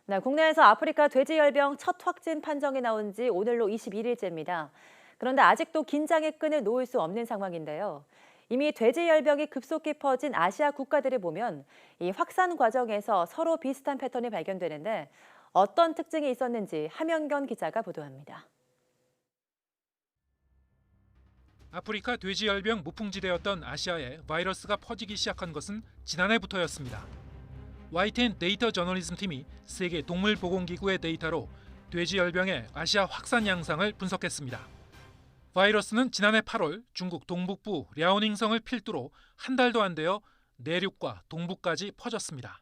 네, 국내에서 아프리카 돼지열병 첫 확진 판정이 나온 지 오늘로 21일째입니다. 그런데 아직도 긴장의 끈을 놓을 수 없는 상황인데요. 이미 돼지열병이 급속히 퍼진 아시아 국가들을 보면 이 확산 과정에서 서로 비슷한 패턴이 발견되는데 어떤 특징이 있었는지 함영견 기자가 보도합니다. 아프리카 돼지열병 무풍지대였던 아시아에 바이러스가 퍼지기 시작한 것은 지난해부터였습니다. YTN 데이터 저널리즘 팀이 세계 동물보건기구의 데이터로 돼지열병의 아시아 확산 양상을 분석했습니다. 바이러스는 지난해 8월 중국 동북부 랴오닝성을 필두로 한 달도 안 되어 내륙과 동부까지 퍼졌습니다.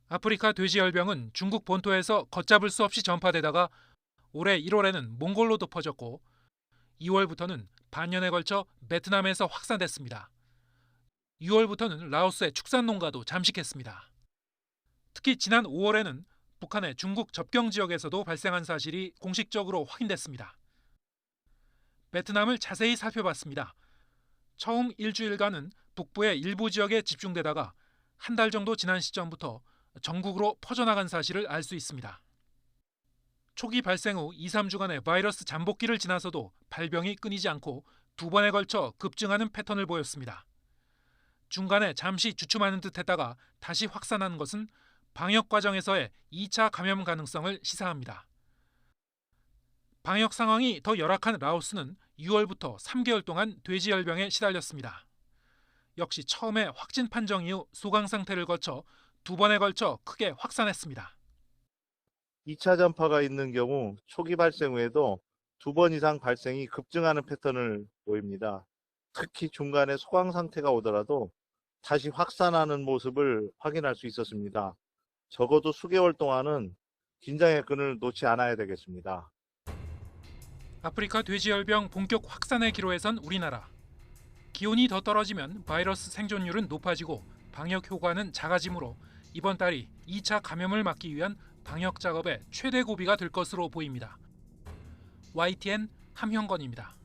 아프리카 돼지열병은 중국 본토에서 걷잡을 수 없이 전파되다가 올해 1월에는 몽골로도 퍼졌고 2월부터는 반년에 걸쳐 베트남에서 확산됐습니다. 6월부터는 라오스의 축산 농가도 잠식했습니다. 특히 지난 5월에는 북한의 중국 접경 지역에서도 발생한 사실이 공식적으로 확인됐습니다. 베트남을 자세히 살펴봤습니다. 처음 일주일간은 북부의 일부 지역에 집중되다가 한 달 정도 지난 시점부터 전국으로 퍼져나간 사실을 알 수 있습니다. 초기 발생 후 2, 3주간의 바이러스 잠복기를 지나서도 발병이 끊이지 않고 두 번에 걸쳐 급증하는 패턴을 보였습니다. 중간에 잠시 주춤하는 듯 했다가 다시 확산하는 것은 방역 과정에서의 2차 감염 가능성을 시사합니다. 방역 상황이 더 열악한 라오스는 6월부터 3개월 동안 돼지열병에 시달렸습니다. 역시 처음에 확진 판정 이후 소강 상태를 거쳐 두 번에 걸쳐 크게 확산했습니다. 2차 전파가 있는 경우 초기 발생 후에도 두 번 이상 발생이 급증하는 패턴을 보입니다. 특히 중간에 소강 상태가 오더라도 다시 확산하는 모습을 확인할 수 있었습니다. 적어도 수개월 동안은 긴장의 끈을 놓지 않아야 되겠습니다. 아프리카 돼지열병 본격 확산의 기로에 선 우리나라. 기온이 더 떨어지면 바이러스 생존율은 높아지고 방역 효과는 작아지므로 이번 달이 2차 감염을 막기 위한 방역 작업의 최대 고비가 될 것으로 보입니다. YTN 함형건입니다.